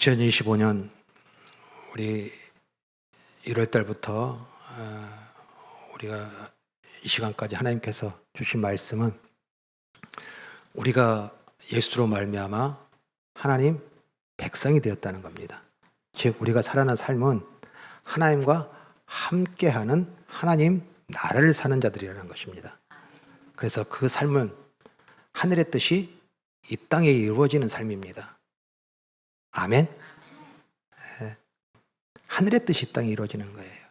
2025년 우리 1월 달부터 우리가 이 시간까지 하나님께서 주신 말씀은 우리가 예수로 말미암아 하나님 백성이 되었다는 겁니다. 즉 우리가 살아가는 삶은 하나님과 함께하는 하나님 나라를 사는 자들이라는 것입니다. 그래서 그 삶은 하늘의 뜻이 이 땅에 이루어지는 삶입니다. 아멘. 하늘의 뜻이 이 땅에 이루어지는 거예요.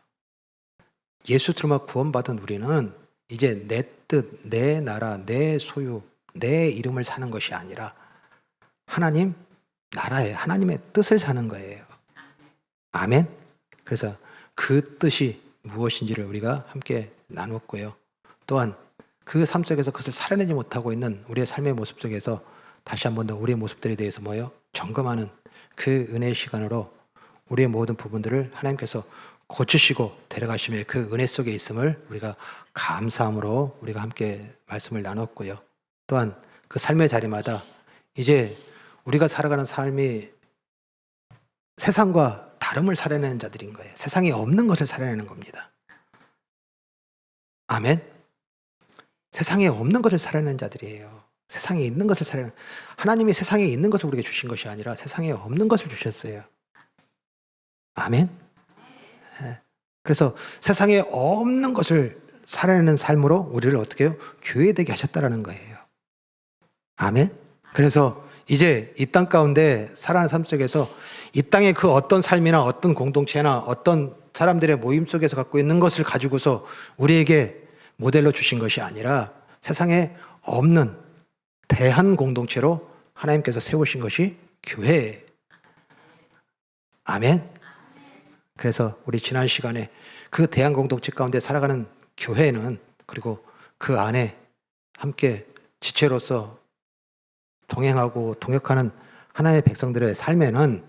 예수 들어만 구원받은 우리는 이제 내 뜻, 내 나라, 내 소유, 내 이름을 사는 것이 아니라 하나님 나라에 하나님의 뜻을 사는 거예요. 아멘. 그래서 그 뜻이 무엇인지를 우리가 함께 나눴고요. 또한 그 삶 속에서 그것을 살아내지 못하고 있는 우리의 삶의 모습 속에서 다시 한 번 더 우리의 모습들에 대해서 점검하는 그 은혜의 시간으로 우리의 모든 부분들을 하나님께서 고치시고 데려가시며 그 은혜 속에 있음을 우리가 감사함으로 우리가 함께 말씀을 나눴고요. 또한 그 삶의 자리마다 이제 우리가 살아가는 삶이 세상과 다름을 살아내는 자들인 거예요. 세상에 없는 것을 살아내는 겁니다. 아멘. 세상에 없는 것을 살아내는 자들이에요. 세상에 있는 것을 살아내는, 하나님이 세상에 있는 것을 우리에게 주신 것이 아니라 세상에 없는 것을 주셨어요. 아멘. 그래서 세상에 없는 것을 살아내는 삶으로 우리를 어떻게 해요? 교회되게 하셨다라는 거예요. 아멘. 그래서 이제 이 땅 가운데 살아가는 삶 속에서 이 땅의 그 어떤 삶이나 어떤 공동체나 어떤 사람들의 모임 속에서 갖고 있는 것을 가지고서 우리에게 모델로 주신 것이 아니라 세상에 없는 대한 공동체로 하나님께서 세우신 것이 교회예요. 아멘. 그래서 우리 지난 시간에 그 대한 공동체 가운데 살아가는 교회는 그리고 그 안에 함께 지체로서 동행하고 동역하는 하나님의 백성들의 삶에는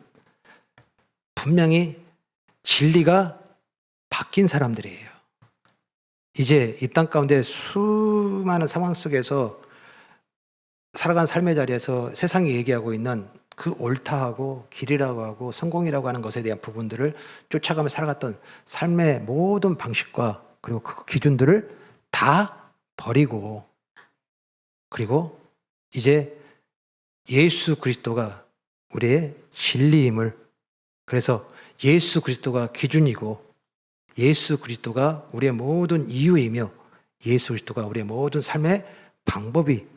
분명히 진리가 바뀐 사람들이에요. 이제 이 땅 가운데 수많은 상황 속에서 살아가는 삶의 자리에서 세상이 얘기하고 있는 그 옳다하고 길이라고 하고 성공이라고 하는 것에 대한 부분들을 쫓아가며 살아갔던 삶의 모든 방식과 그리고 그 기준들을 다 버리고 그리고 이제 예수 그리스도가 우리의 진리임을, 그래서 예수 그리스도가 기준이고 예수 그리스도가 우리의 모든 이유이며 예수 그리스도가 우리의 모든 삶의 방법이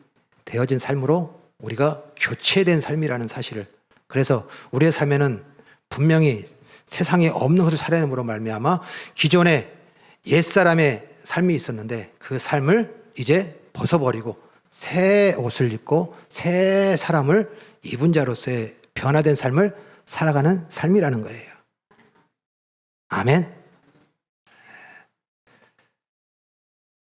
되어진 삶으로 우리가 교체된 삶이라는 사실을, 그래서 우리의 삶에는 분명히 세상에 없는 것을 살아내므로 말미암아 기존에 옛사람의 삶이 있었는데 그 삶을 이제 벗어버리고 새 옷을 입고 새 사람을 입은 자로서의 변화된 삶을 살아가는 삶이라는 거예요. 아멘.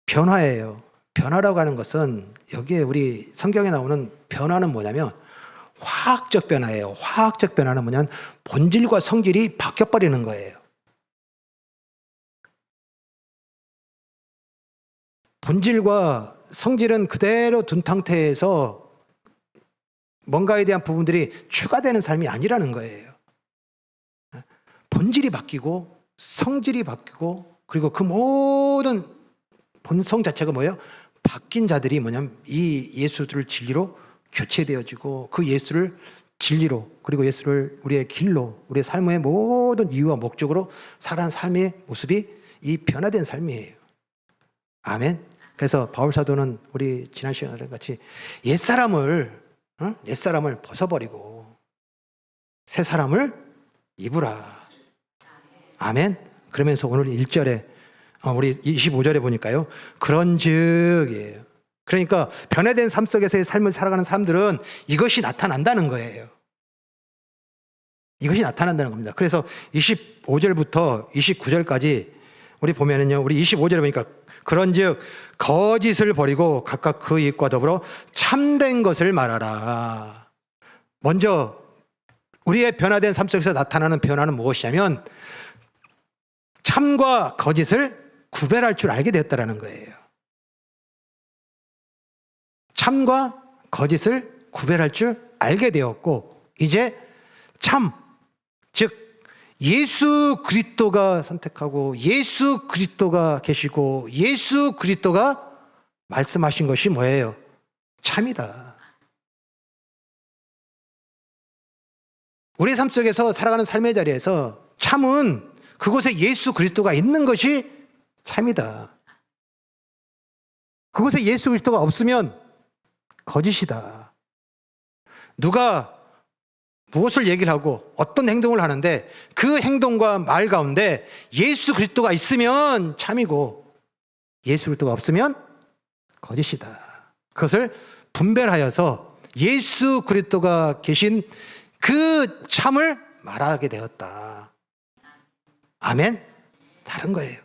변화예요. 변화라고 하는 것은 여기에 우리 성경에 나오는 변화는 뭐냐면 화학적 변화예요. 화학적 변화는 뭐냐면 본질과 성질이 바뀌어버리는 거예요. 본질과 성질은 그대로 둔 상태에서 뭔가에 대한 부분들이 추가되는 삶이 아니라는 거예요. 본질이 바뀌고 성질이 바뀌고 그리고 그 모든 본성 자체가 뭐예요? 바뀐 자들이 뭐냐면 이 예수를 진리로 교체되어지고 그 예수를 진리로 그리고 예수를 우리의 길로 우리의 삶의 모든 이유와 목적으로 살아가는 삶의 모습이 이 변화된 삶이에요. 아멘. 그래서 바울 사도는 우리 지난 시간에 같이 옛사람을 벗어버리고 새 사람을 입으라. 아멘. 그러면서 오늘 1절에 우리 25절에 보니까요. 그런즉, 그러니까 변화된 삶 속에서의 삶을 살아가는 사람들은 이것이 나타난다는 거예요. 이것이 나타난다는 겁니다. 그래서 25절부터 29절까지 우리 보면은요. 우리 25절에 보니까 그런즉 거짓을 버리고 각각 그 이익과 더불어 참된 것을 말하라. 먼저 우리의 변화된 삶 속에서 나타나는 변화는 무엇이냐면 참과 거짓을 구별할 줄 알게 되었다는 거예요. 참과 거짓을 구별할 줄 알게 되었고 이제 참, 즉 예수 그리스도가 선택하고 예수 그리스도가 계시고 예수 그리스도가 말씀하신 것이 뭐예요? 참이다. 우리의 삶 속에서 살아가는 삶의 자리에서 참은 그곳에 예수 그리스도가 있는 것이 참이다. 그곳에 예수 그리스도가 없으면 거짓이다. 누가 무엇을 얘기를 하고 어떤 행동을 하는데 그 행동과 말 가운데 예수 그리스도가 있으면 참이고 예수 그리스도가 없으면 거짓이다. 그것을 분별하여서 예수 그리스도가 계신 그 참을 말하게 되었다. 아멘? 다른 거예요.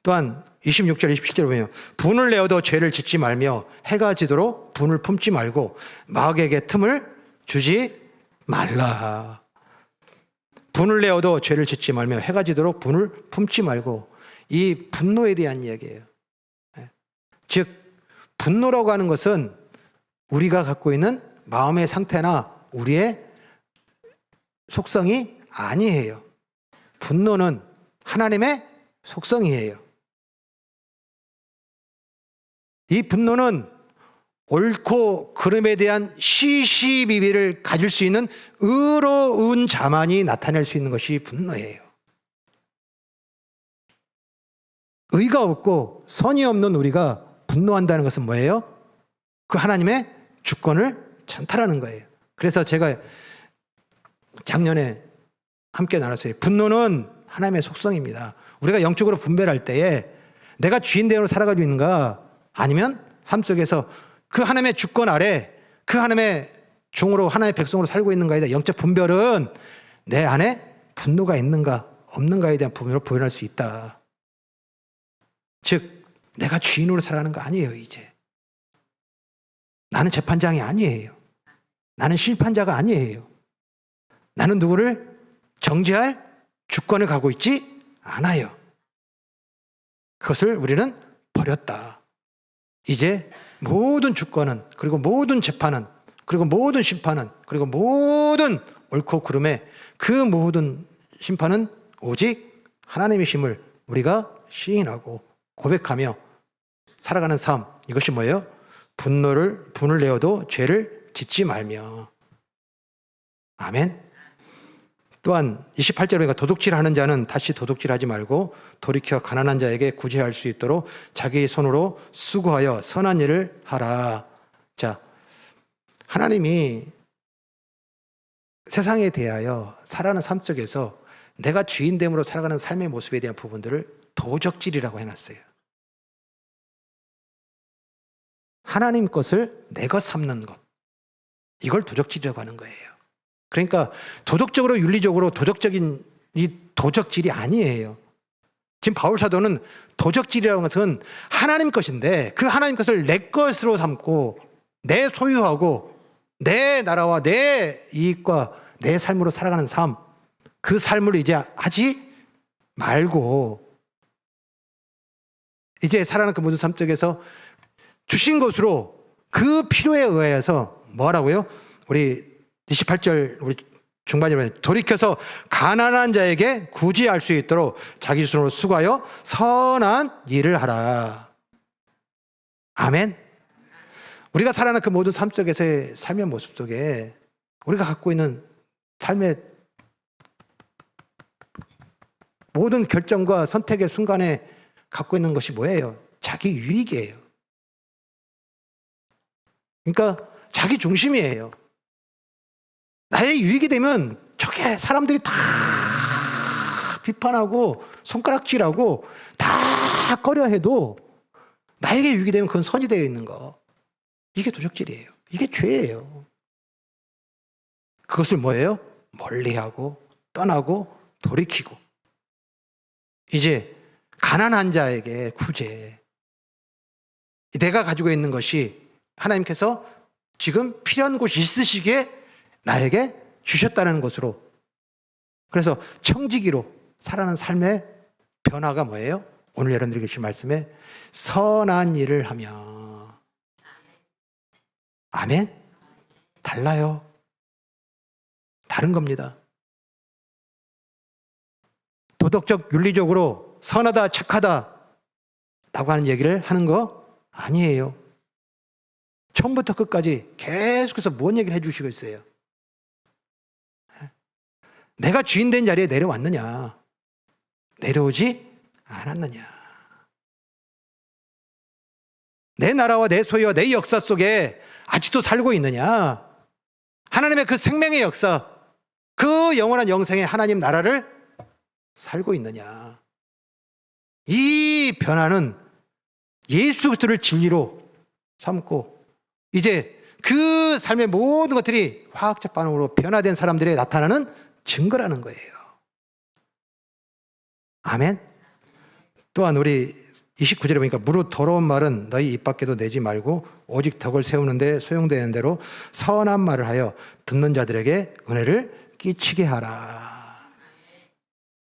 또한 26절 27절 보면 분을 내어도 죄를 짓지 말며 해가 지도록 분을 품지 말고 마귀에게 틈을 주지 말라. 분을 내어도 죄를 짓지 말며 해가 지도록 분을 품지 말고, 이 분노에 대한 이야기예요. 즉 분노라고 하는 것은 우리가 갖고 있는 마음의 상태나 우리의 속성이 아니에요. 분노는 하나님의 속성이에요. 이 분노는 옳고 그름에 대한 시시비비를 가질 수 있는 의로운 자만이 나타낼 수 있는 것이 분노예요. 의가 없고 선이 없는 우리가 분노한다는 것은 뭐예요? 그 하나님의 주권을 찬탈하는 거예요. 그래서 제가 작년에 함께 나눴어요. 분노는 하나님의 속성입니다. 우리가 영적으로 분별할 때에 내가 주인대로 살아가고 있는가, 아니면 삶 속에서 그 하나님의 주권 아래 그 하나님의 종으로 하나님의 백성으로 살고 있는가에 대한 영적 분별은 내 안에 분노가 있는가 없는가에 대한 부분으로 보여할 수 있다. 즉 내가 주인으로 살아가는 거 아니에요. 이제 나는 재판장이 아니에요. 나는 심판자가 아니에요. 나는 누구를 정죄할 주권을 가지고 있지 않아요. 그것을 우리는 버렸다. 이제 모든 주권은, 그리고 모든 재판은, 그리고 모든 심판은, 그리고 모든 옳고 그름의 그 모든 심판은 오직 하나님이심을 우리가 시인하고 고백하며 살아가는 삶, 이것이 뭐예요? 분을 내어도 죄를 짓지 말며. 아멘. 또한 28절에 보니까 도둑질하는 자는 다시 도둑질하지 말고 돌이켜 가난한 자에게 구제할 수 있도록 자기 손으로 수고하여 선한 일을 하라. 자, 하나님이 세상에 대하여 살아가는 삶 속에서 내가 주인됨으로 살아가는 삶의 모습에 대한 부분들을 도적질이라고 해놨어요. 하나님 것을 내 것 삼는 것, 이걸 도적질이라고 하는 거예요. 그러니까 도덕적으로 윤리적으로 도덕적인 이 도적질이 아니에요. 지금 바울 사도는 도적질이라는 것은 하나님 것인데 그 하나님 것을 내 것으로 삼고 내 소유하고 내 나라와 내 이익과 내 삶으로 살아가는 삶, 그 삶을 이제 하지 말고 이제 살아가는 그 모든 삶 속에서 주신 것으로 그 필요에 의해서 뭐라고요? 우리 28절 우리 중반에 보면 돌이켜서 가난한 자에게 구제할 수 있도록 자기 손으로 수고하여 선한 일을 하라. 아멘. 우리가 살아가는 그 모든 삶 속에서의 삶의 모습 속에 우리가 갖고 있는 삶의 모든 결정과 선택의 순간에 갖고 있는 것이 뭐예요? 자기 유익이에요. 그러니까 자기 중심이에요. 나의 유익이 되면 저게 사람들이 다 비판하고 손가락질하고 다 꺼려해도 나에게 유익이 되면 그건 선이 되어 있는 거. 이게 도적질이에요. 이게 죄예요. 그것을 뭐예요? 멀리하고 떠나고 돌이키고 이제 가난한 자에게 구제. 내가 가지고 있는 것이 하나님께서 지금 필요한 곳이 있으시기에 나에게 주셨다는 것으로, 그래서 청지기로 살아가는 삶의 변화가 뭐예요? 오늘 여러분들이 계신 말씀에 선한 일을 하며. 아멘? 달라요. 다른 겁니다. 도덕적 윤리적으로 선하다 착하다 라고 하는 얘기를 하는 거 아니에요. 처음부터 끝까지 계속해서 뭔 얘기를 해주시고 있어요. 내가 주인 된 자리에 내려왔느냐, 내려오지 않았느냐. 내 나라와 내 소유와 내 역사 속에 아직도 살고 있느냐. 하나님의 그 생명의 역사, 그 영원한 영생의 하나님 나라를 살고 있느냐. 이 변화는 예수 그리스도를 진리로 삼고 이제 그 삶의 모든 것들이 화학적 반응으로 변화된 사람들에 나타나는 증거라는 거예요. 아멘. 또한 우리 29절에 보니까 무릇 더러운 말은 너희 입 밖에도 내지 말고 오직 덕을 세우는데 소용되는 대로 선한 말을 하여 듣는 자들에게 은혜를 끼치게 하라.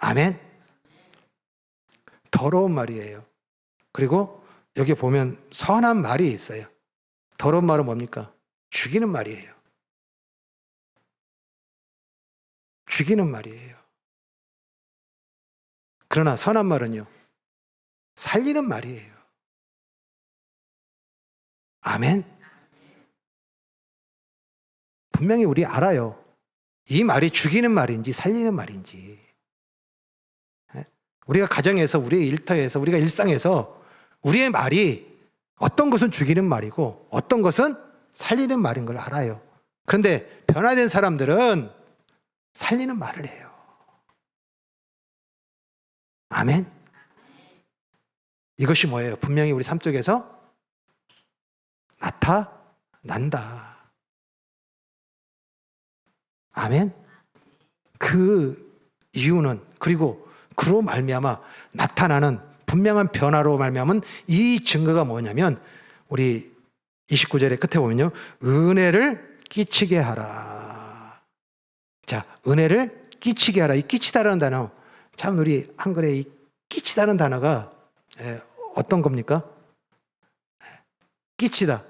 아멘. 더러운 말이에요. 그리고 여기 보면 선한 말이 있어요. 더러운 말은 뭡니까? 죽이는 말이에요. 죽이는 말이에요. 그러나 선한 말은요, 살리는 말이에요. 아멘. 분명히 우리 알아요. 이 말이 죽이는 말인지 살리는 말인지. 우리가 가정에서, 우리의 일터에서, 우리가 일상에서 우리의 말이 어떤 것은 죽이는 말이고 어떤 것은 살리는 말인 걸 알아요. 그런데 변화된 사람들은 살리는 말을 해요. 아멘. 이것이 뭐예요? 분명히 우리 삶 속에서 나타난다. 아멘. 그 이유는, 그리고 그로 말미암아 나타나는 분명한 변화로 말미암은 이 증거가 뭐냐면, 우리 29절의 끝에 보면요, 은혜를 끼치게 하라. 자, 은혜를 끼치게 하라. 이 끼치다라는 단어, 참 우리 한글에 이 끼치다는 단어가 어떤 겁니까? 끼치다.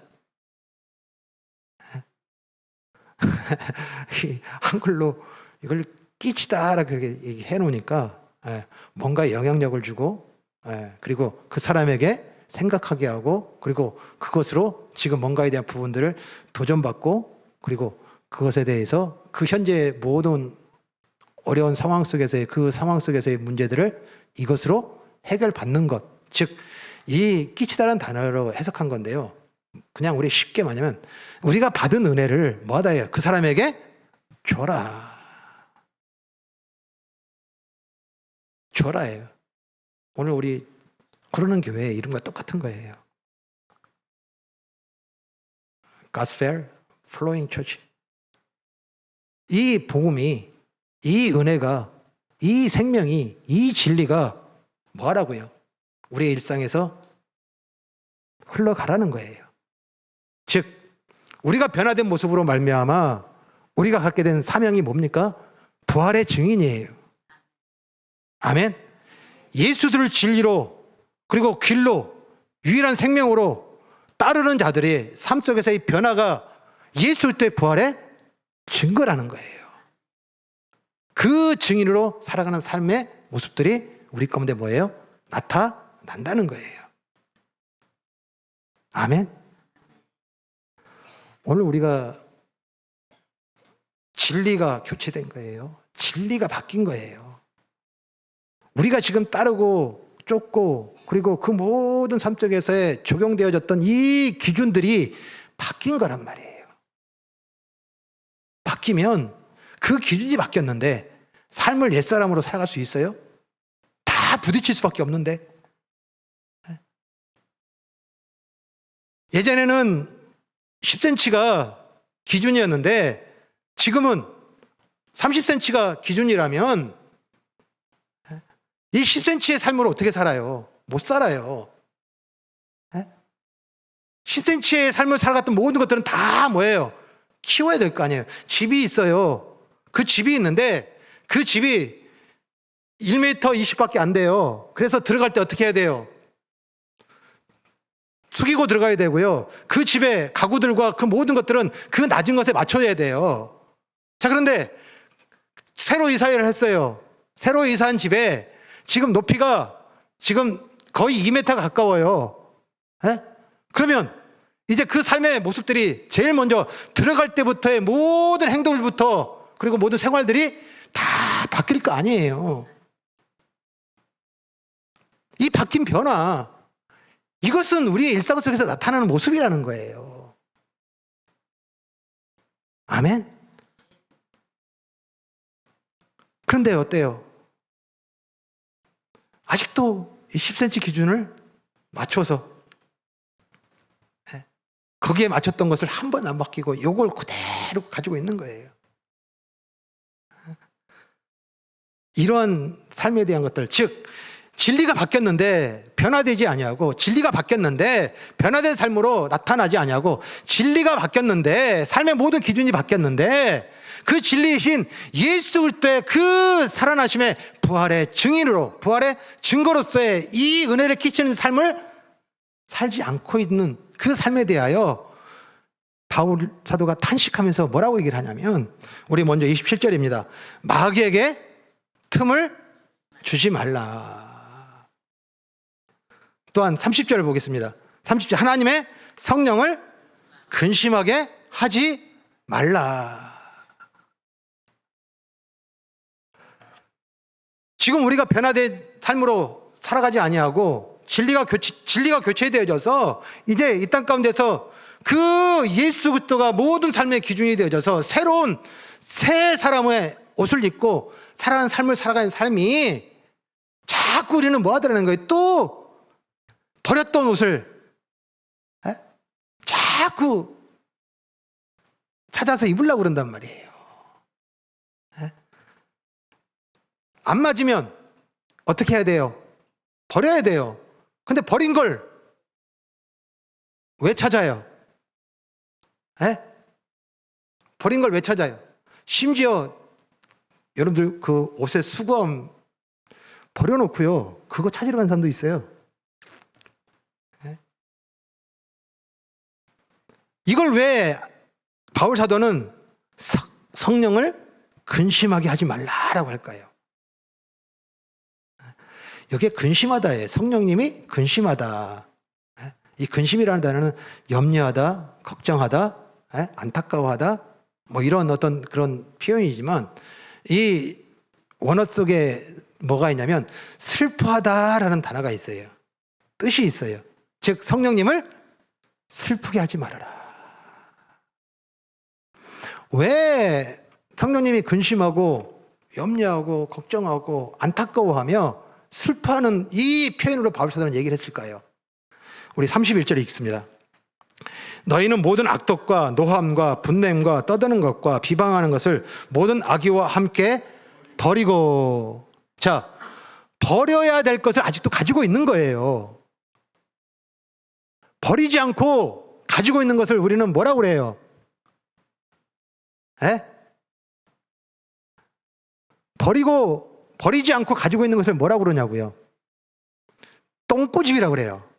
한글로 이걸 끼치다라고 이렇게 해 놓으니까 뭔가 영향력을 주고, 그리고 그 사람에게 생각하게 하고, 그리고 그것으로 지금 뭔가에 대한 부분들을 도전받고, 그리고 그것에 대해서 그 현재 모든 어려운 상황 속에서의 그 상황 속에서의 문제들을 이것으로 해결받는 것, 즉 이 끼치다라는 단어로 해석한 건데요, 그냥 우리 쉽게 말하면 우리가 받은 은혜를 뭐하다 해요? 그 사람에게 줘라. 줘라예요. 오늘 우리 그러는 교회 이름과 똑같은 거예요. Gospel Flowing Church. 이 복음이, 이 은혜가, 이 생명이, 이 진리가 뭐하라고요? 우리의 일상에서 흘러가라는 거예요. 즉 우리가 변화된 모습으로 말미암아 우리가 갖게 된 사명이 뭡니까? 부활의 증인이에요. 아멘. 예수들을 진리로, 그리고 길로, 유일한 생명으로 따르는 자들의 삶 속에서의 변화가 예수 그리스도의 부활의 증거라는 거예요. 그 증인으로 살아가는 삶의 모습들이 우리 가운데 뭐예요? 나타난다는 거예요. 아멘. 오늘 우리가 진리가 교체된 거예요. 진리가 바뀐 거예요. 우리가 지금 따르고 쫓고, 그리고 그 모든 삶 속에서의 적용되어졌던 이 기준들이 바뀐 거란 말이에요. 바뀌면 그 기준이 바뀌었는데 삶을 옛사람으로 살아갈 수 있어요? 다 부딪힐 수밖에 없는데. 예전에는 10cm가 기준이었는데 지금은 30cm가 기준이라면 이 10cm의 삶을 어떻게 살아요? 못 살아요. 10cm의 삶을 살아갔던 모든 것들은 다 뭐예요? 키워야 될 거 아니에요. 집이 있어요. 그 집이 있는데 그 집이 1m 20밖에 안 돼요. 그래서 들어갈 때 어떻게 해야 돼요? 숙이고 들어가야 되고요. 그 집에 가구들과 그 모든 것들은 그 낮은 것에 맞춰야 돼요. 자, 그런데 새로 이사를 했어요. 새로 이사한 집에 지금 높이가 지금 거의 2m 가까워요. 예? 그러면 이제 그 삶의 모습들이 제일 먼저 들어갈 때부터의 모든 행동들부터 그리고 모든 생활들이 다 바뀔 거 아니에요. 이 바뀐 변화, 이것은 우리의 일상 속에서 나타나는 모습이라는 거예요. 아멘? 그런데 어때요? 아직도 이 10cm 기준을 맞춰서 거기에 맞췄던 것을 한 번 안 바뀌고 이걸 그대로 가지고 있는 거예요. 이러한 삶에 대한 것들, 즉 진리가 바뀌었는데 변화되지 아니하고, 진리가 바뀌었는데 변화된 삶으로 나타나지 아니하고, 진리가 바뀌었는데 삶의 모든 기준이 바뀌었는데 그 진리이신 예수 그리스도의 그 살아나심의 부활의 증인으로, 부활의 증거로서의 이 은혜를 끼치는 삶을 살지 않고 있는 그 삶에 대하여 바울 사도가 탄식하면서 뭐라고 얘기를 하냐면, 우리 먼저 27절입니다. 마귀에게 틈을 주지 말라. 또한 30절을 보겠습니다. 30절, 하나님의 성령을 근심하게 하지 말라. 지금 우리가 변화된 삶으로 살아가지 아니하고 진리가 교체되어져서 이제 이 땅 가운데서 그 예수 그리스도가 모든 삶의 기준이 되어져서 새로운 새 사람의 옷을 입고 살아가는 삶을 살아가는 삶이, 자꾸 우리는 뭐 하더라는 거예요? 또 버렸던 옷을 자꾸 찾아서 입으려고 그런단 말이에요. 안 맞으면 어떻게 해야 돼요? 버려야 돼요. 근데 버린 걸 왜 찾아요? 버린 걸 왜 찾아요? 심지어 여러분들 그 옷의 수거함 버려놓고요, 그거 찾으러 가는 사람도 있어요. 이걸 왜 바울 사도는 성령을 근심하게 하지 말라라고 할까요? 여기에 근심하다에 성령님이 근심하다. 이 근심이라는 단어는 염려하다, 걱정하다, 안타까워하다, 뭐 이런 어떤 그런 표현이지만, 이 원어 속에 뭐가 있냐면 슬퍼하다라는 단어가 있어요. 뜻이 있어요. 즉 성령님을 슬프게 하지 말아라. 왜 성령님이 근심하고 염려하고 걱정하고 안타까워하며 슬퍼하는 이 표현으로 바울 사도는 얘기를 했을까요? 우리 31절에 읽습니다. 너희는 모든 악독과 노함과 분냄과 떠드는 것과 비방하는 것을 모든 악의와 함께 버리고. 자, 버려야 될 것을 아직도 가지고 있는 거예요. 버리지 않고 가지고 있는 것을 우리는 뭐라고 그래요? 버리지 않고 가지고 있는 것을 뭐라고 그러냐고요? 똥꼬집이라고 그래요.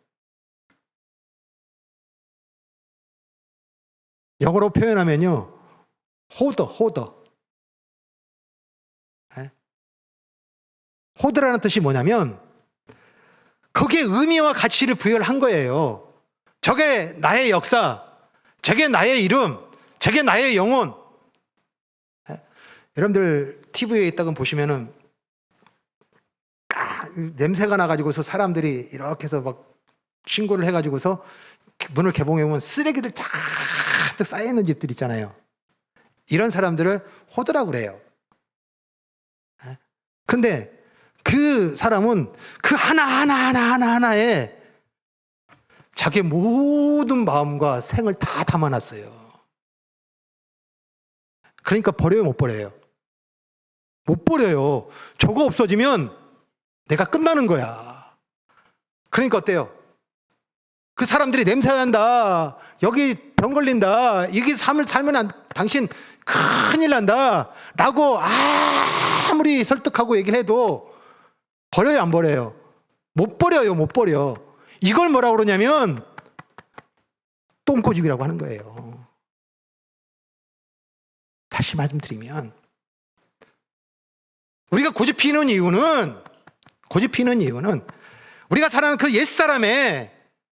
영어로 표현하면요, 호더. 호드라는 뜻이 뭐냐면 거기에 의미와 가치를 부여를 한 거예요. 저게 나의 역사, 저게 나의 이름, 저게 나의 영혼. 여러분들 TV에 있다가 보시면은 냄새가 나가지고서 사람들이 이렇게 해서 막 신고를 해가지고서 문을 개봉해보면 쓰레기들 잔뜩 쌓여있는 집들 있잖아요. 이런 사람들을 호드라고 그래요. 그런데 그 사람은 그 하나하나에 자기의 모든 마음과 생을 다 담아놨어요. 그러니까 버려요, 못 버려요? 못 버려요. 저거 없어지면 내가 끝나는 거야. 그러니까 어때요? 그 사람들이 냄새난다, 여기 병 걸린다, 이게 삶을 살면 당신 큰일 난다 라고 아무리 설득하고 얘기를 해도 버려요, 안 버려요? 못 버려요, 못 버려. 이걸 뭐라고 그러냐면 똥꼬집이라고 하는 거예요. 다시 말씀드리면, 우리가 고집 피우는 이유는 고집 피는 이유는 우리가 살아가는 그 옛사람에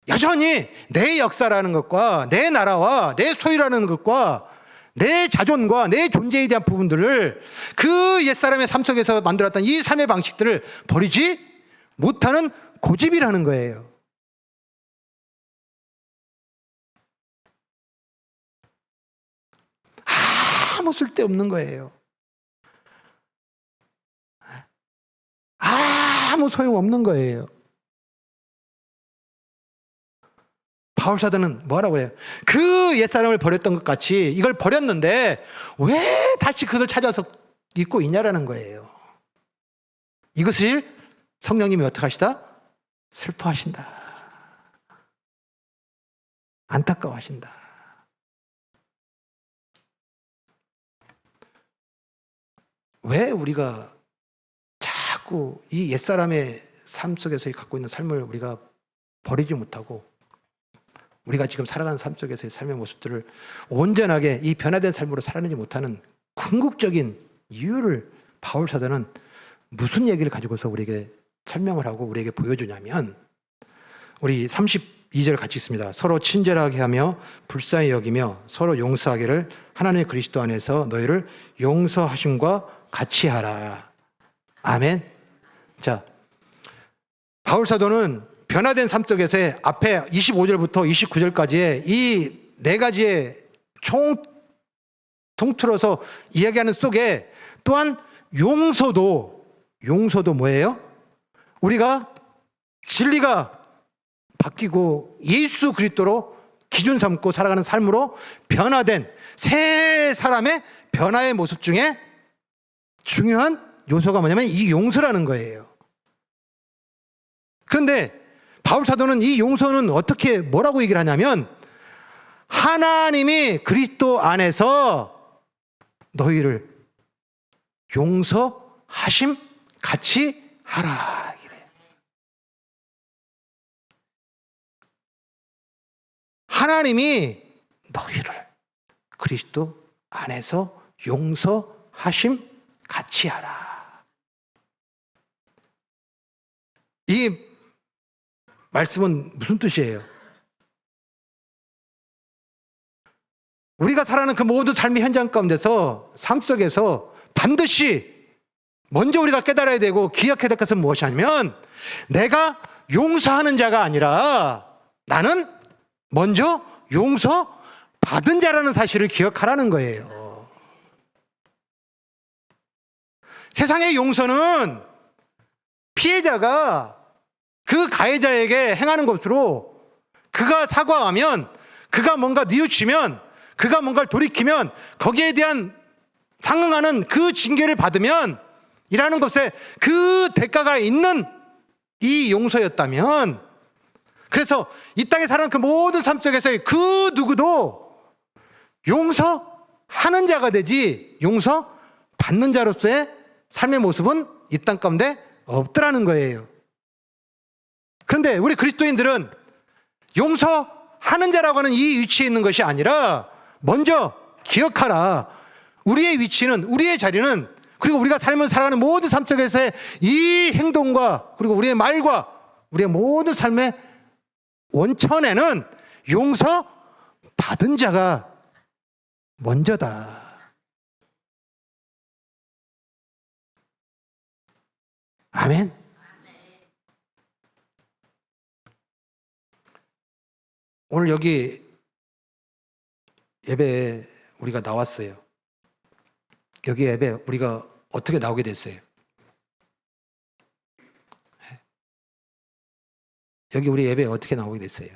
여전히 내 역사라는 것과 내 나라와 내 소유라는 것과 내 자존과 내 존재에 대한 부분들을 그 옛사람의 삶 속에서 만들었던 이 삶의 방식들을 버리지 못하는 고집이라는 거예요. 아무 쓸데없는 거예요. 아무 소용없는 거예요. 바울사도는 뭐라고 해요? 그 옛사람을 버렸던 것 같이 이걸 버렸는데 왜 다시 그것을 찾아서 입고 있냐라는 거예요. 이것을 성령님이 어떻게 하시다? 슬퍼하신다. 안타까워하신다. 왜 우리가 자꾸 이 옛사람의 삶 속에서 갖고 있는 삶을 우리가 버리지 못하고 우리가 지금 살아가는 삶 속에서의 삶의 모습들을 온전하게 이 변화된 삶으로 살아내지 못하는 궁극적인 이유를 바울 사도는 무슨 얘기를 가지고서 우리에게 설명을 하고 우리에게 보여주냐면, 우리 32절 같이 있습니다. 서로 친절하게 하며 불쌍히 여기며 서로 용서하기를 하나님의 그리스도 안에서 너희를 용서하심과 같이 하라. 아멘. 자, 바울 사도는 변화된 삶 속에서의 앞에 25절부터 29절까지의 이 네 가지의 통틀어서 이야기하는 속에 또한 용서도 뭐예요? 우리가 진리가 바뀌고 예수 그리스도로 기준 삼고 살아가는 삶으로 변화된 새 사람의 변화의 모습 중에 중요한 요소가 뭐냐면 이 용서라는 거예요. 그런데 바울 사도는 이 용서는 어떻게 뭐라고 얘기를 하냐면, 하나님이 그리스도 안에서 너희를 용서하심 같이 하라. 이래. 하나님이 너희를 그리스도 안에서 용서하심 같이 하라. 이 말씀은 무슨 뜻이에요? 우리가 살아가는 그 모든 삶의 현장 가운데서 삶 속에서 반드시 먼저 우리가 깨달아야 되고 기억해야 될 것은 무엇이냐면, 내가 용서하는 자가 아니라 나는 먼저 용서받은 자라는 사실을 기억하라는 거예요. 세상의 용서는 피해자가 그 가해자에게 행하는 것으로, 그가 사과하면, 그가 뭔가 뉘우치면, 그가 뭔가를 돌이키면 거기에 대한 상응하는 그 징계를 받으면 이라는 것에 그 대가가 있는 이 용서였다면, 그래서 이 땅에 살아가는 그 모든 삶 속에서의 그 누구도 용서하는 자가 되지 용서받는 자로서의 삶의 모습은 이 땅 가운데 없더라는 거예요. 그런데 우리 그리스도인들은 용서하는 자라고 하는 이 위치에 있는 것이 아니라, 먼저 기억하라. 우리의 위치는, 우리의 자리는, 그리고 우리가 삶을 살아가는 모든 삶 속에서의 이 행동과 그리고 우리의 말과 우리의 모든 삶의 원천에는 용서받은 자가 먼저다. 아멘. 오늘 여기 예배에 우리가 나왔어요. 여기 예배 우리가 어떻게 나오게 됐어요? 여기 우리 예배에 어떻게 나오게 됐어요?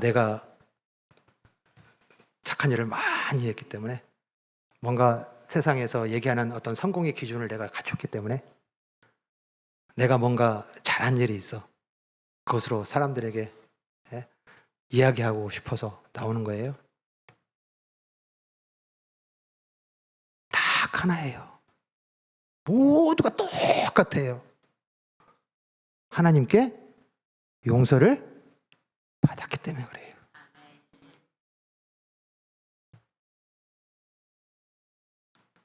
내가 착한 일을 많이 했기 때문에, 뭔가 세상에서 얘기하는 어떤 성공의 기준을 내가 갖췄기 때문에, 내가 뭔가 잘한 일이 있어, 그것으로 사람들에게 이야기하고 싶어서 나오는 거예요. 딱 하나예요. 모두가 똑같아요. 하나님께 용서를 받았기 때문에 그래요.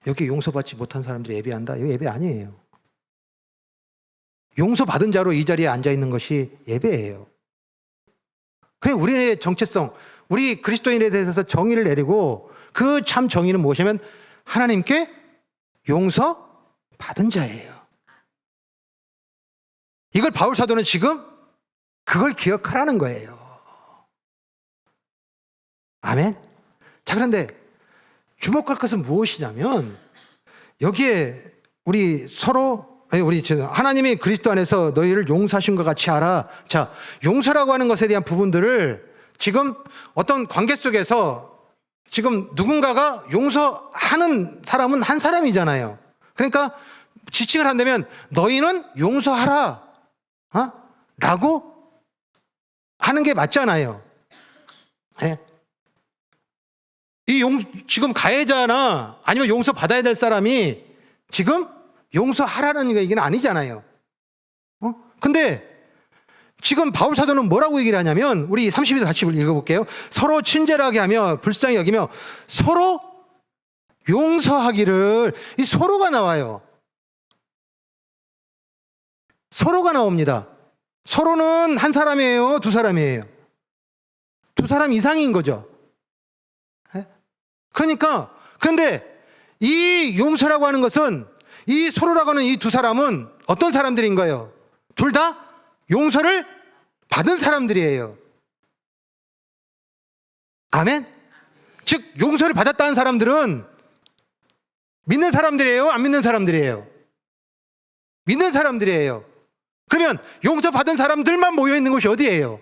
여기 용서받지 못한 사람들이 예배한다? 이거 예배 아니에요. 용서받은 자로 이 자리에 앉아있는 것이 예배예요. 그래, 우리의 정체성, 우리 그리스도인에 대해서 정의를 내리고 그 참 정의는 무엇이냐면 하나님께 용서받은 자예요. 이걸 바울 사도는 지금 그걸 기억하라는 거예요. 아멘? 자, 그런데 주목할 것은 무엇이냐면 여기에 우리 하나님이 그리스도 안에서 너희를 용서하신 것 같이 알아. 자, 용서라고 하는 것에 대한 부분들을 지금 어떤 관계 속에서 지금 누군가가 용서하는 사람은 한 사람이잖아요. 그러니까 지칭을 한다면 너희는 용서하라 라고 하는 게 맞잖아요. 네? 지금 가해자나 아니면 용서받아야 될 사람이 지금 용서하라는 얘기는 아니잖아요. 근데 지금 바울 사도는 뭐라고 얘기를 하냐면 우리 32절 다시 읽어볼게요. 서로 친절하게 하며 불쌍히 여기며 서로 용서하기를. 이 서로가 나와요. 서로가 나옵니다. 서로는 한 사람이에요? 두 사람이에요? 두 사람 이상인 거죠. 그러니까 그런데 이 용서라고 하는 것은 이 서로라고 하는 이 두 사람은 어떤 사람들인 거예요? 둘 다 용서를 받은 사람들이에요. 아멘? 즉 용서를 받았다는 사람들은 믿는 사람들이에요? 안 믿는 사람들이에요? 믿는 사람들이에요. 그러면 용서받은 사람들만 모여있는 곳이 어디예요?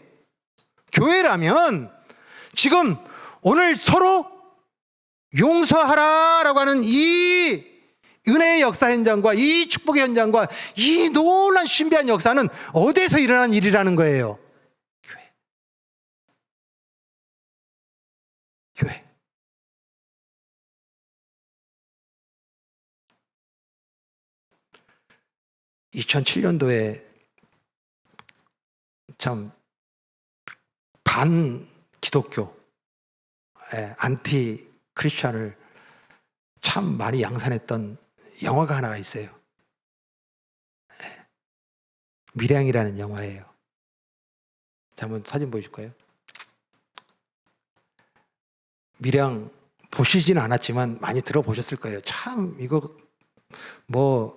교회라면 지금 오늘 서로 용서하라라고 하는 이 은혜의 역사 현장과 이 축복의 현장과 이 놀란 신비한 역사는 어디에서 일어난 일이라는 거예요? 교회. 2007년도에 참 반 기독교, 안티 크리스찬을 참 많이 양산했던 영화가 하나가 있어요. 미량이라는 영화예요. 자, 한번 사진 보여줄까요? 미량 보시지는 않았지만 많이 들어보셨을 거예요. 참 이거 뭐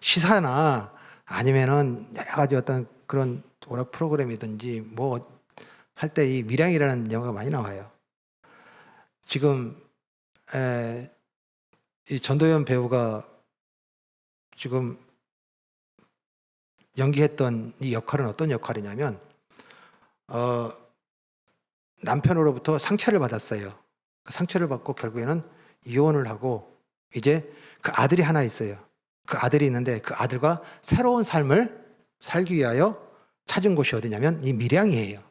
시사나 아니면은 여러 가지 어떤 그런 오락 프로그램이든지 뭐 할 때 이 미량이라는 영화가 많이 나와요. 지금 이 전도연 배우가 지금 연기했던 이 역할은 어떤 역할이냐면 남편으로부터 상처를 받았어요. 그 상처를 받고 결국에는 이혼을 하고 이제 그 아들이 하나 있어요. 그 아들이 있는데 그 아들과 새로운 삶을 살기 위하여 찾은 곳이 어디냐면 이 밀양이에요.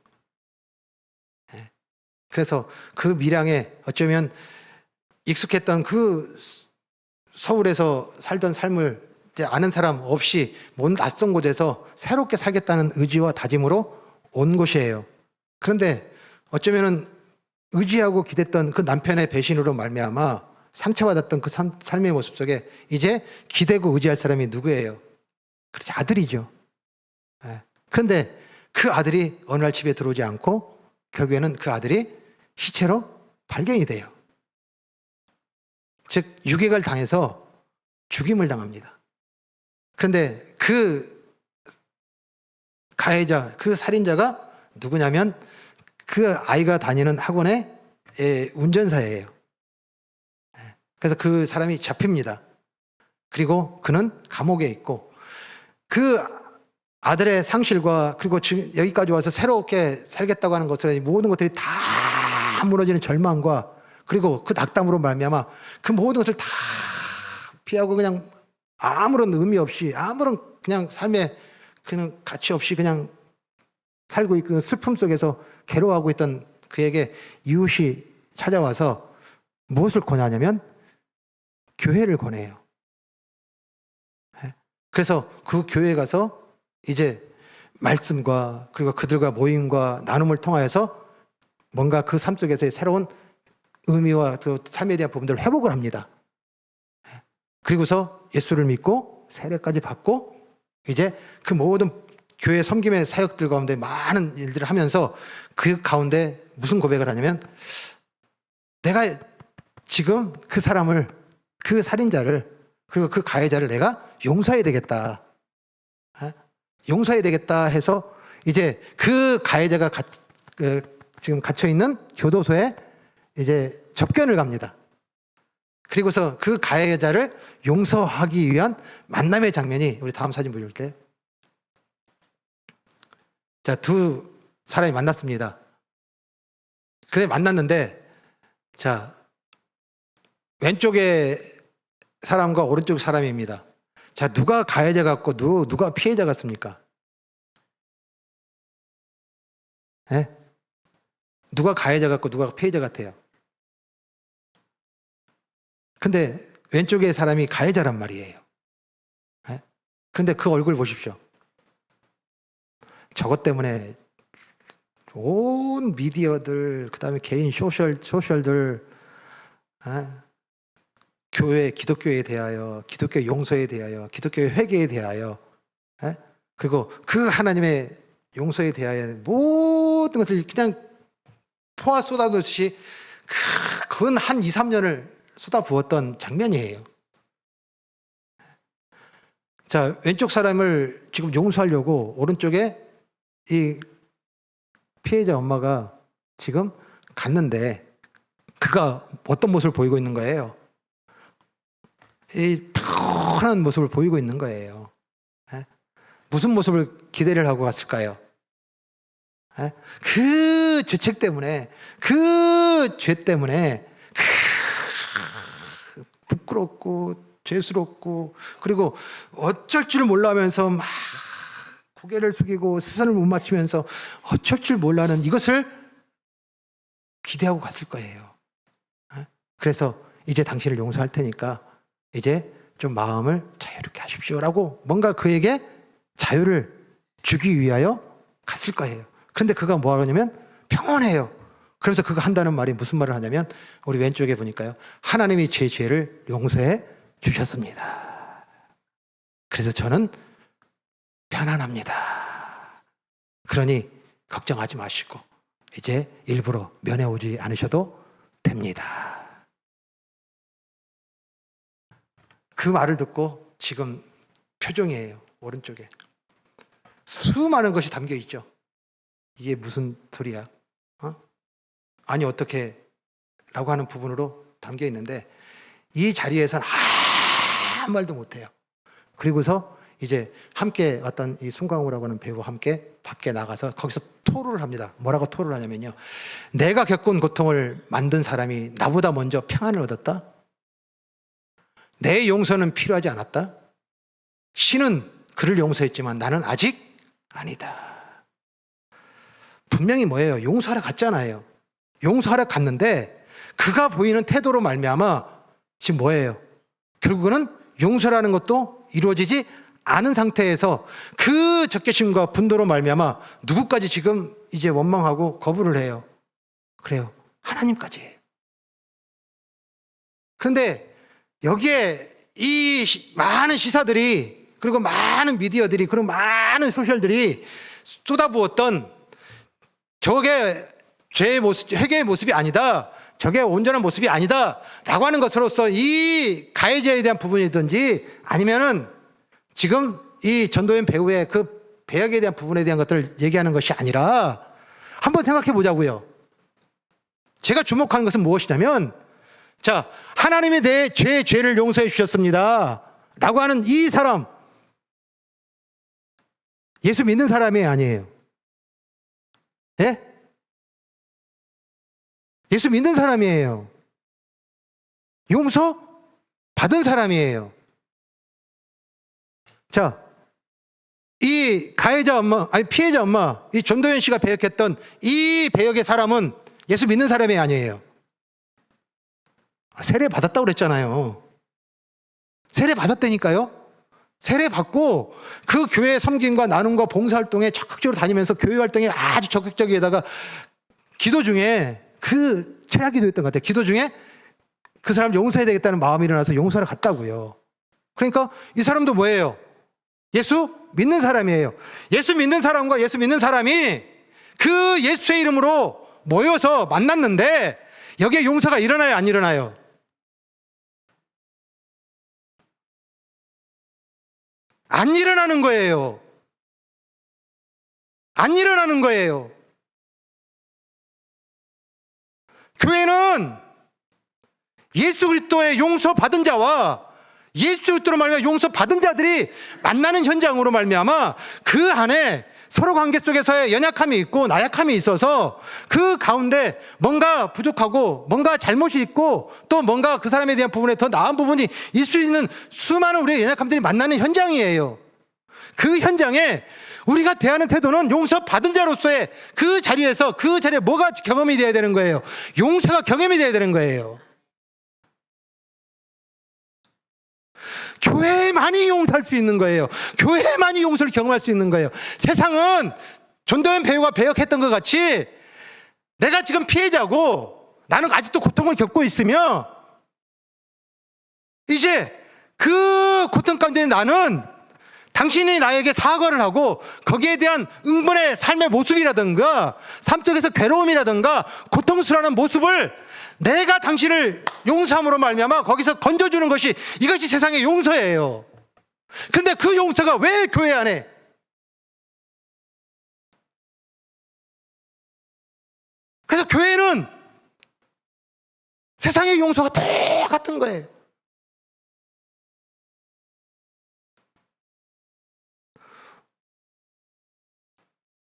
그래서 그 밀양에 어쩌면 익숙했던 그 서울에서 살던 삶을 이제 아는 사람 없이 먼 낯선 곳에서 새롭게 살겠다는 의지와 다짐으로 온 곳이에요. 그런데 어쩌면은 의지하고 기댔던 그 남편의 배신으로 말미암아 상처받았던 그 삶의 모습 속에 이제 기대고 의지할 사람이 누구예요? 그렇지, 아들이죠. 그런데 그 아들이 어느 날 집에 들어오지 않고 결국에는 그 아들이 시체로 발견이 돼요. 즉 유괴를 당해서 죽임을 당합니다. 그런데 그 가해자, 그 살인자가 누구냐면 그 아이가 다니는 학원의 운전사예요. 그래서 그 사람이 잡힙니다. 그리고 그는 감옥에 있고 그 아들의 상실과 그리고 지금 여기까지 와서 새롭게 살겠다고 하는 것들 모든 것들이 다 무너지는 절망과 그리고 그 낙담으로 말미암아 그 모든 것을 다 피하고 그냥 아무런 의미 없이 아무런 그냥 삶에 그냥 가치 없이 그냥 살고 있고 슬픔 속에서 괴로워하고 있던 그에게 이웃이 찾아와서 무엇을 권하냐면 교회를 권해요. 그래서 그 교회에 가서 이제 말씀과 그리고 그들과 모임과 나눔을 통하여서 뭔가 그 삶 속에서의 새로운 의미와 그 삶에 대한 부분들을 회복을 합니다. 그리고서 예수를 믿고 세례까지 받고 이제 그 모든 교회 섬김의 사역들 가운데 많은 일들을 하면서 그 가운데 무슨 고백을 하냐면 내가 지금 그 사람을, 그 살인자를, 그리고 그 가해자를 내가 용서해야 되겠다. 용서해야 되겠다 해서 이제 그 가해자가 지금 갇혀있는 교도소에 이제 접견을 갑니다. 그리고서 그 가해자를 용서하기 위한 만남의 장면이, 우리 다음 사진 보여줄게요. 자, 두 사람이 만났습니다. 그래 만났는데, 자, 왼쪽에 사람과 오른쪽 사람입니다. 자, 누가 가해자 같고 누가 피해자 같습니까? 네? 누가 가해자 같고 누가 피해자 같아요? 근데 왼쪽에 사람이 가해자란 말이에요. 네? 그런데 그 얼굴 보십시오. 저것 때문에 온 미디어들, 그 다음에 개인 소셜들, 교회, 기독교에 대하여, 기독교 용서에 대하여, 기독교의 회개에 대하여, 그리고 그 하나님의 용서에 대하여 모든 것을 그냥 포화 쏟아놓듯이 근 한 2, 3년을 쏟아부었던 장면이에요. 자, 왼쪽 사람을 지금 용서하려고 오른쪽에 이 피해자 엄마가 지금 갔는데 그가 어떤 모습을 보이고 있는 거예요? 이 편한 모습을 보이고 있는 거예요. 무슨 모습을 기대를 하고 갔을까요? 그 죄책 때문에, 그 죄 때문에 부끄럽고 죄스럽고, 그리고 어쩔 줄 몰라 하면서 막 고개를 숙이고 시선을 못 맞추면서 어쩔 줄 몰라는 이것을 기대하고 갔을 거예요. 그래서 이제 당신을 용서할 테니까 이제 좀 마음을 자유롭게 하십시오라고 뭔가 그에게 자유를 주기 위하여 갔을 거예요. 그런데 그가 뭐 하냐면 평온해요. 그래서 그가 한다는 말이 무슨 말을 하냐면, 우리 왼쪽에 보니까요, 하나님이 제 죄를 용서해 주셨습니다. 그래서 저는 편안합니다. 그러니 걱정하지 마시고 이제 일부러 면회 오지 않으셔도 됩니다. 그 말을 듣고 지금 표정이에요. 오른쪽에 수많은 것이 담겨 있죠. 이게 무슨 소리야? 아니 어떻게? 라고 하는 부분으로 담겨 있는데 이 자리에서는 아무 말도 못해요. 그리고서 이제 함께 왔던 이 송강호라고 하는 배우와 함께 밖에 나가서 거기서 토로를 합니다. 뭐라고 토로를 하냐면요, 내가 겪은 고통을 만든 사람이 나보다 먼저 평안을 얻었다? 내 용서는 필요하지 않았다? 신은 그를 용서했지만 나는 아직 아니다. 분명히 뭐예요? 용서하러 갔잖아요. 용서하러 갔는데 그가 보이는 태도로 말미암아 지금 뭐예요? 결국은 용서라는 것도 이루어지지 않은 상태에서 그 적개심과 분노로 말미암아 누구까지 지금 이제 원망하고 거부를 해요? 그래요, 하나님까지. 그런데 여기에 이 많은 시사들이, 그리고 많은 미디어들이, 그리고 많은 소셜들이 쏟아부었던 저게 죄의 모습, 회개의 모습이 아니다, 저게 온전한 모습이 아니다 라고 하는 것으로서 이 가해자에 대한 부분이든지 아니면은 지금 이 전도연 배우의 그 배역에 대한 부분에 대한 것들을 얘기하는 것이 아니라 한번 생각해 보자고요. 제가 주목하는 것은 무엇이냐면, 자, 하나님이 내 죄를 용서해 주셨습니다 라고 하는 이 사람, 예수 믿는 사람이 아니에요. 예? 예수 믿는 사람이에요. 용서 받은 사람이에요. 자, 이 가해자 엄마, 아니 피해자 엄마, 이 전도연 씨가 배역했던 이 배역의 사람은 예수 믿는 사람이 아니에요. 세례 받았다고 그랬잖아요. 세례 받았다니까요. 세례 받고 그 교회 섬김과 나눔과 봉사활동에 적극적으로 다니면서 교회 활동에 아주 적극적이에다가 기도 중에 그 철학 기도였던 것 같아요. 기도 중에 그 사람 용서해야 되겠다는 마음이 일어나서 용서를 갔다고요. 그러니까 이 사람도 뭐예요? 예수 믿는 사람이에요. 예수 믿는 사람과 예수 믿는 사람이 그 예수의 이름으로 모여서 만났는데 여기에 용서가 일어나요, 안 일어나요? 안 일어나는 거예요. 안 일어나는 거예요. 교회는 예수 그리스도의 용서받은 자와 예수 그리스도로 말미암아 용서받은 자들이 만나는 현장으로 말미암아 그 안에 서로 관계 속에서의 연약함이 있고 나약함이 있어서 그 가운데 뭔가 부족하고 뭔가 잘못이 있고 또 뭔가 그 사람에 대한 부분에 더 나은 부분이 있을 수 있는 수많은 우리의 연약함들이 만나는 현장이에요. 그 현장에 우리가 대하는 태도는 용서받은 자로서의 그 자리에 뭐가 경험이 돼야 되는 거예요? 용서가 경험이 돼야 되는 거예요. 교회만이 용서할 수 있는 거예요. 교회만이 용서를 경험할 수 있는 거예요. 세상은 전도연 배우가 배역했던 것 같이 내가 지금 피해자고 나는 아직도 고통을 겪고 있으며 이제 그 고통 가운데 나는 당신이 나에게 사과를 하고 거기에 대한 응분의 삶의 모습이라든가 삶 속에서 괴로움이라든가 고통스러운 모습을 내가 당신을 용서함으로 말미암아 거기서 건져주는 이것이 세상의 용서예요. 그런데 그 용서가 왜 교회 안에? 그래서 교회는 세상의 용서가 똑같은 거예요.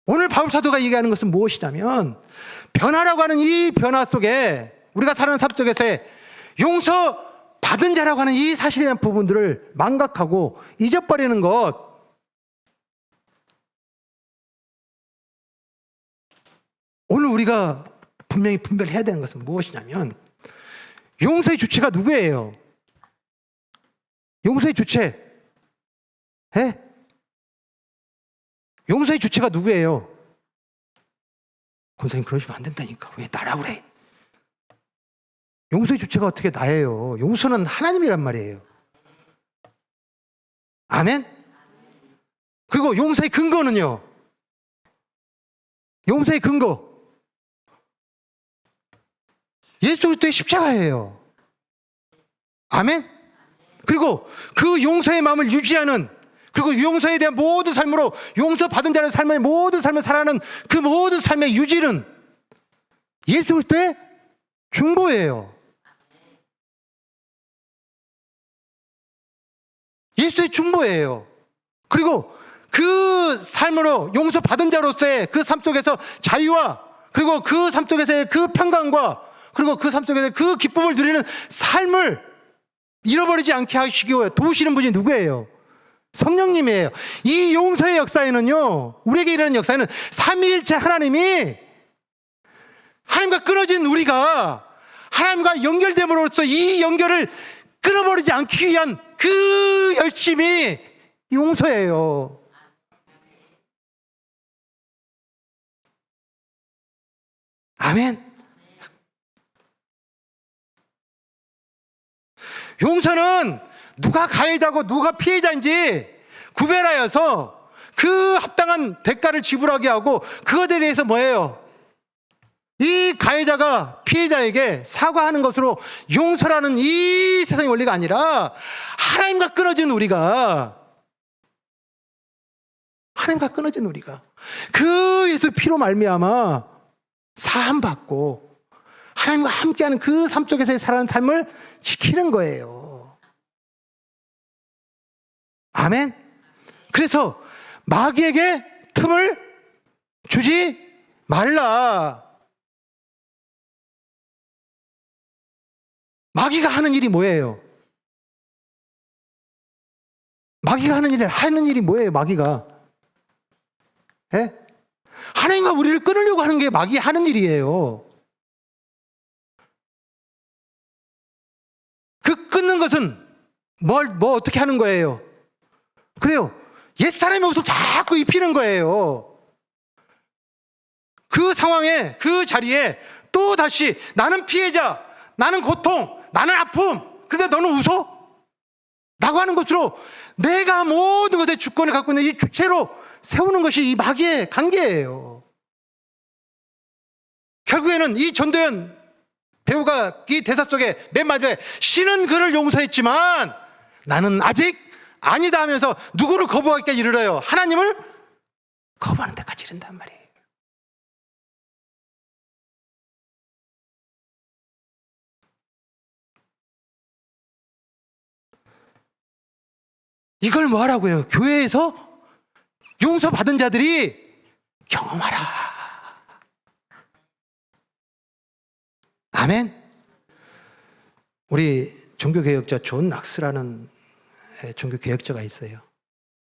오늘 바울 사도가 얘기하는 것은 무엇이냐면 변화라고 하는 이 변화 속에 우리가 사는 삶 속에서의 용서받은 자라고 하는 이 사실에 대한 부분들을 망각하고 잊어버리는 것, 오늘 우리가 분명히 분별해야 되는 것은 무엇이냐면 용서의 주체가 누구예요? 용서의 주체. 용서의 주체가 누구예요? 권사님 그러시면 안 된다니까. 왜 나라 그래? 용서의 주체가 어떻게 나예요? 용서는 하나님이란 말이에요. 아멘? 그리고 용서의 근거는요? 용서의 근거 예수 그리스도의 십자가예요. 아멘? 그리고 그 용서의 마음을 유지하는 그리고 용서에 대한 모든 삶으로 용서받은 자의 삶의 모든 삶을 살아가는 그 모든 삶의 유지는 예수 그리스도의 중보예요. 예수의 중보예요. 그리고 그 삶으로 용서받은 자로서의 그 삶 속에서 자유와 그리고 그 삶 속에서의 그 평강과 그리고 그 삶 속에서 그 기쁨을 누리는 삶을 잃어버리지 않게 하시기 위해 도우시는 분이 누구예요? 성령님이에요. 이 용서의 역사에는요, 우리에게 일어나는 역사에는 삼위일체 하나님이 하나님과 끊어진 우리가 하나님과 연결됨으로써 이 연결을 끊어버리지 않기 위한 그 열심이 용서예요. 아멘. 용서는 누가 가해자고 누가 피해자인지 구별하여서 그 합당한 대가를 지불하게 하고 그것에 대해서 뭐예요? 이 가해자가 피해자에게 사과하는 것으로 용서라는 이 세상의 원리가 아니라 하나님과 끊어진 우리가 그 예수 피로 말미암아 사함받고 하나님과 함께하는 그 삶 속에서 살아가는 삶을 지키는 거예요. 아멘. 그래서 마귀에게 틈을 주지 말라. 마귀가 하는 일이 뭐예요? 마귀가 하는 일이 뭐예요? 마귀가 하나님과 우리를 끊으려고 하는 게 마귀 하는 일이에요. 그 끊는 것은 뭐 어떻게 하는 거예요? 그래요. 옛사람의 옷을 자꾸 입히는 거예요. 그 상황에, 그 자리에 또 다시 나는 피해자, 나는 고통, 나는 아픔. 근데 너는 웃어? 라고 하는 것으로 내가 모든 것의 주권을 갖고 있는 이 주체로 세우는 것이 이 마귀의 관계예요. 결국에는 이 전도연 배우가 이 대사 속에 맨 마지막에 신은 그를 용서했지만 나는 아직 아니다 하면서 누구를 거부하기까지 이르러요? 하나님을 거부하는 데까지 이른단 말이에요. 이걸 뭐 하라고요? 교회에서 용서받은 자들이 경험하라. 아멘. 우리 종교개혁자 존 낙스라는 종교개혁자가 있어요.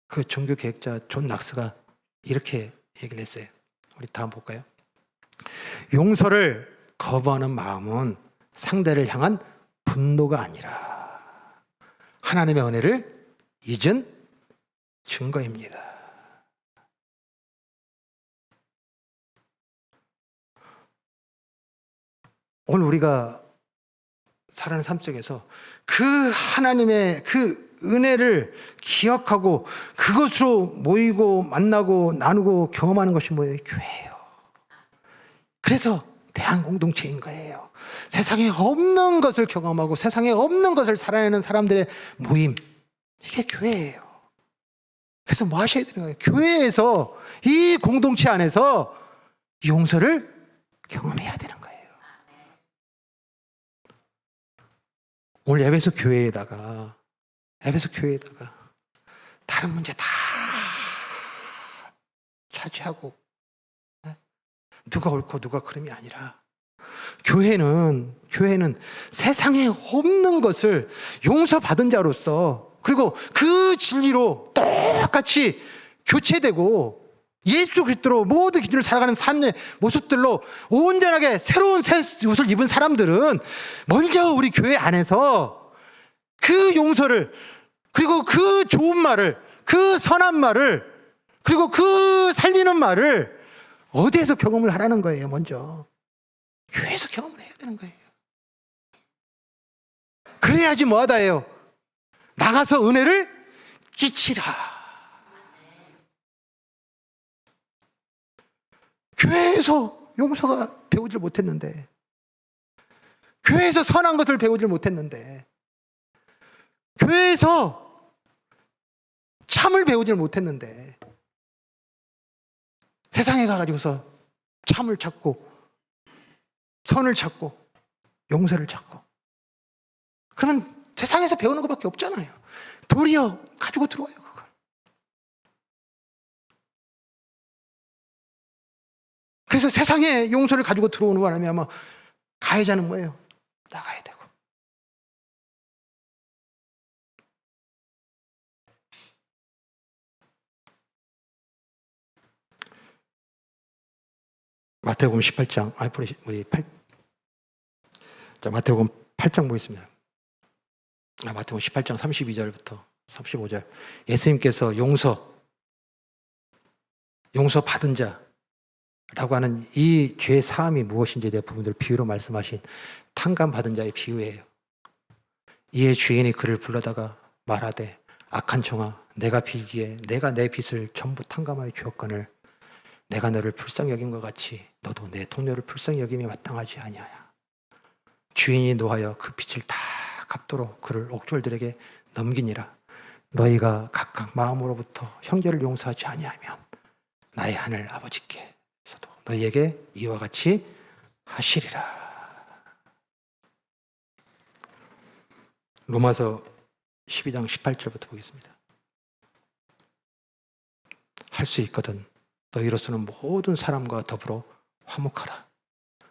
그 종교개혁자 존 낙스가 이렇게 얘기를 했어요. 우리 다음 볼까요? 용서를 거부하는 마음은 상대를 향한 분노가 아니라 하나님의 은혜를 잊은 증거입니다. 오늘 우리가 살아가는 삶 속에서 그 하나님의 그 은혜를 기억하고 그것으로 모이고 만나고 나누고 경험하는 것이 뭐예요? 교회예요. 그래서 대한 공동체인 거예요. 세상에 없는 것을 경험하고 세상에 없는 것을 살아내는 사람들의 모임, 이게 교회예요. 그래서 뭐 하셔야 되는 거예요? 교회에서 이 공동체 안에서 용서를 경험해야 되는 거예요. 오늘 에베소 교회에다가 다른 문제 다 차지하고 누가 옳고 누가 그름이 아니라 교회는 세상에 없는 것을 용서받은 자로서 그리고 그 진리로 똑같이 교체되고 예수 그리스도로 모든 기준을 살아가는 삶의 모습들로 온전하게 새로운 새 옷을 입은 사람들은 먼저 우리 교회 안에서 그 용서를 그리고 그 좋은 말을 그 선한 말을 그리고 그 살리는 말을 어디에서 경험을 하라는 거예요? 먼저 교회에서 경험을 해야 되는 거예요. 그래야지 뭐하다 해요? 나가서 은혜를 끼치라. 교회에서 용서가 배우질 못했는데, 교회에서 선한 것을 배우질 못했는데, 교회에서 참을 배우질 못했는데 세상에 가가지고서 참을 찾고 선을 찾고 용서를 찾고 그러면 세상에서 배우는 것밖에 없잖아요. 도리어 가지고 들어와요 그걸. 그래서 세상에 용서를 가지고 들어오는 바람에 아마 가해자는 뭐예요? 나가야 되고. 마태복음 18장, 마태복음 8장 보겠습니다. 마태복음 18장 32절부터 35절. 예수님께서 용서 받은 자라고 하는 이 죄 사함이 무엇인지에 대한 부분들 비유로 말씀하신 탕감 받은 자의 비유예요. 이에 주인이 그를 불러다가 말하되 악한 종아, 내가 빌기에 내가 내 빚을 전부 탕감하여 주었거늘 내가 너를 불쌍히 여긴 것 같이 너도 내 동료를 불쌍히 여김에 마땅하지 아니하냐. 주인이 노하여 그 빚을 다 갚도록 그를 옥졸들에게 넘기니라. 너희가 각각 마음으로부터 형제를 용서하지 아니하면 나의 하늘 아버지께서도 너희에게 이와 같이 하시리라. 로마서 12장 18절부터 보겠습니다. 할 수 있거든 너희로서는 모든 사람과 더불어 화목하라.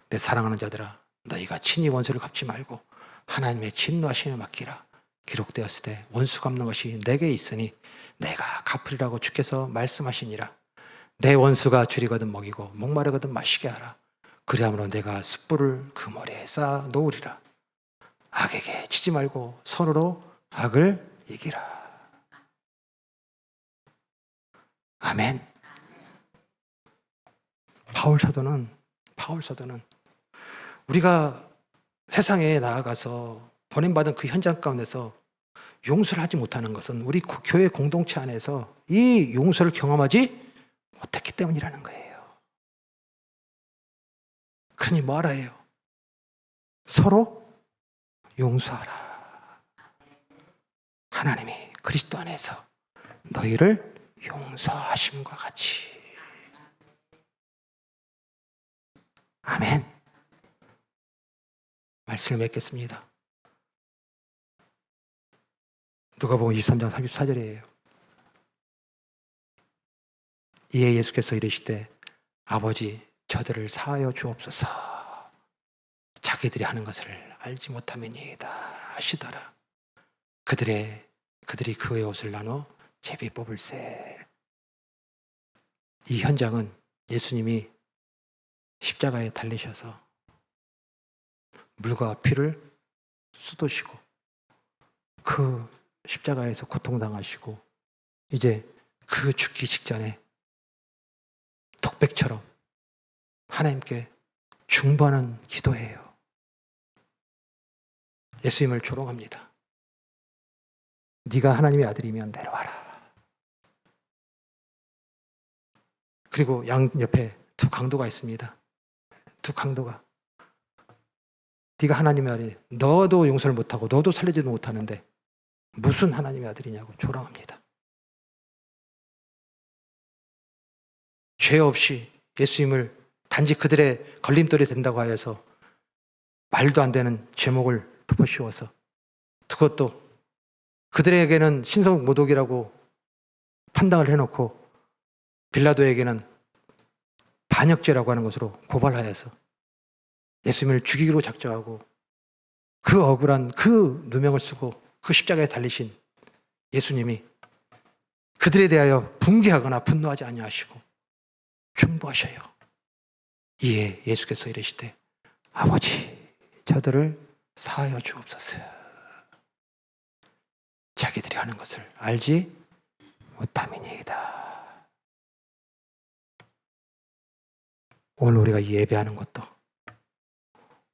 내 사랑하는 자들아, 너희가 친히 원수를 갚지 말고 하나님의 진노하심에 맡기라. 기록되었을 때 원수 갚는 것이 내게 있으니 내가 갚으리라고 주께서 말씀하시니라. 내 원수가 줄이거든 먹이고 목마르거든 마시게 하라. 그리함으로 내가 숯불을 그 머리에 쌓아 놓으리라. 악에게 치지 말고 선으로 악을 이기라. 아멘. 바울 사도는 우리가 세상에 나아가서 보냄받은 그 현장 가운데서 용서를 하지 못하는 것은 우리 교회 공동체 안에서 이 용서를 경험하지 못했기 때문이라는 거예요. 그러니 뭐하라 해요? 서로 용서하라. 하나님이 그리스도 안에서 너희를 용서하심과 같이. 아멘. 말씀을 맺겠습니다. 누가복음 23장 34절이에요. 이에 예수께서 이르시되 아버지 저들을 사하여 주옵소서. 자기들이 하는 것을 알지 못함이니이다 하시더라. 그들이 그의 옷을 나눠 제비 뽑을세. 이 현장은 예수님이 십자가에 달리셔서 물과 피를 쏟으시고 그 십자가에서 고통당하시고 이제 그 죽기 직전에 독백처럼 하나님께 중보하는 기도예요. 예수님을 조롱합니다. 네가 하나님의 아들이면 내려와라. 그리고 양 옆에 두 강도가 있습니다. 두 강도가 네가 하나님의 아들, 너도 용서를 못하고 너도 살리지도 못하는데 무슨 하나님의 아들이냐고 조롱합니다. 죄 없이 예수님을 단지 그들의 걸림돌이 된다고 하여서 말도 안 되는 제목을 덮어씌워서 그것도 그들에게는 신성모독이라고 판단을 해놓고 빌라도에게는 반역죄라고 하는 것으로 고발하여서 예수님을 죽이기로 작정하고 그 억울한 그 누명을 쓰고 그 십자가에 달리신 예수님이 그들에 대하여 분개하거나 분노하지 아니하시고 중보하셔요. 이에 예수께서 이르시되 아버지 저들을 사하여 주옵소서. 자기들이 하는 것을 알지 못함이니이다. 오늘 우리가 예배하는 것도,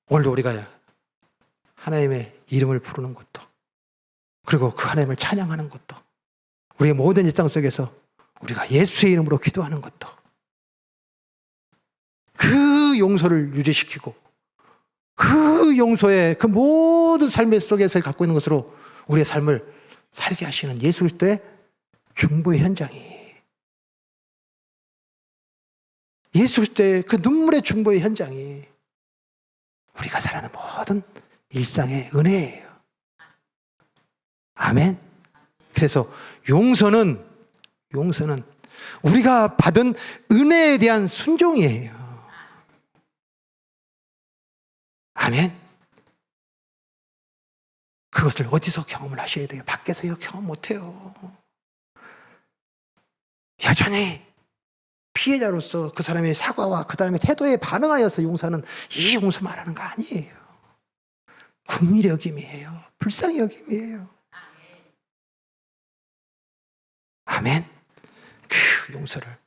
오늘 우리가 하나님의 이름을 부르는 것도, 그리고 그 하나님을 찬양하는 것도, 우리의 모든 일상 속에서 우리가 예수의 이름으로 기도하는 것도 그 용서를 유지시키고 그 용서의 그 모든 삶의 속에서 갖고 있는 것으로 우리의 삶을 살게 하시는 예수 그리스도의 중보의 현장이, 예수 그리스도의 그 눈물의 중보의 현장이 우리가 살아가는 모든 일상의 은혜예요. 아멘. 그래서 용서는 우리가 받은 은혜에 대한 순종이에요. 아멘. 그것을 어디서 경험을 하셔야 돼요? 밖에서 경험 못해요. 여전히 피해자로서 그 사람의 사과와 그 사람의 태도에 반응하여서 용서는 이 용서 말하는 거 아니에요. 긍휼히 여김이에요. 불쌍히 여김이에요. 아멘. 그 용서를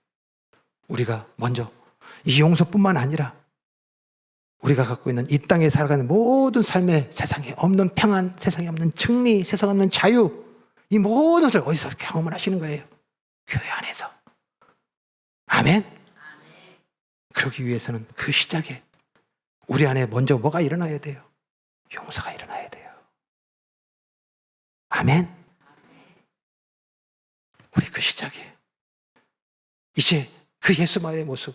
우리가 먼저, 이 용서뿐만 아니라 우리가 갖고 있는 이 땅에 살아가는 모든 삶의 세상에 없는 평안, 세상에 없는 승리, 세상에 없는 자유, 이 모든 것을 어디서 경험을 하시는 거예요? 교회 안에서. 아멘. 그러기 위해서는 그 시작에 우리 안에 먼저 뭐가 일어나야 돼요? 용서가 일어나야 돼요. 아멘. 우리 그 시작에 이제 그 예수만의 모습,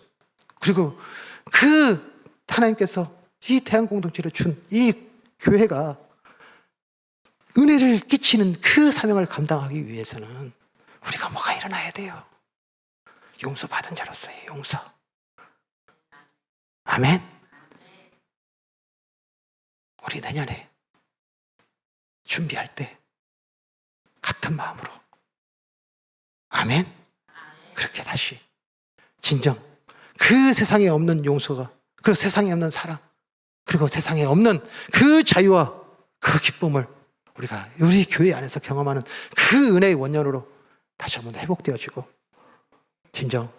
그리고 그 하나님께서 이 대한 공동체를 준 이 교회가 은혜를 끼치는 그 사명을 감당하기 위해서는 우리가 뭐가 일어나야 돼요? 용서받은 자로서의 용서. 아멘. 우리 내년에 준비할 때 같은 마음으로, 아멘, 그렇게 다시 진정 그 세상에 없는 용서가, 그리고 세상에 없는 사랑, 그리고 세상에 없는 그 자유와 그 기쁨을 우리가 우리 교회 안에서 경험하는 그 은혜의 원년으로 다시 한번 회복되어지고, 진정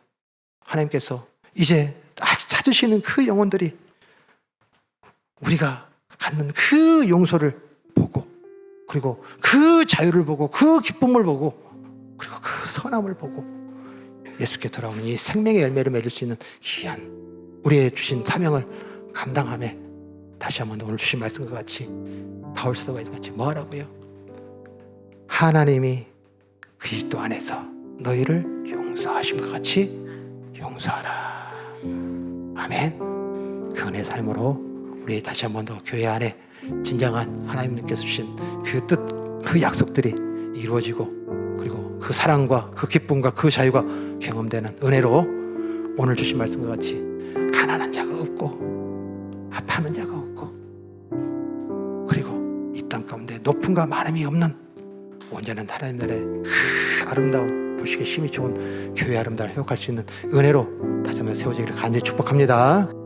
하나님께서 이제 찾으시는 그 영혼들이 우리가 갖는 그 용서를 보고 그리고 그 자유를 보고 그 기쁨을 보고 그리고 그 선함을 보고 예수께 돌아오는 이 생명의 열매를 맺을 수 있는 귀한 우리의 주신 사명을 감당하며 다시 한번 오늘 주신 말씀과 같이 바울 사도가 같이 뭐 하라고요? 하나님이 그리스도 안에서 너희를 용서하심과 같이 용서하라. 아멘. 그 은혜의 삶으로 우리 다시 한번 더 교회 안에 진정한 하나님께서 주신 그 뜻, 그 약속들이 이루어지고 그리고 그 사랑과 그 기쁨과 그 자유가 경험되는 은혜로 오늘 주신 말씀과 같이 가난한 자가 없고 아파하는 자가 없고 그리고 이 땅 가운데 높음과 많음이 없는 온전한 하나님 나라의 그 아름다운 보시기에 힘이 좋은 교회 아름다움을 회복할 수 있는 은혜로 다시 한번 세워지기를 간절히 축복합니다.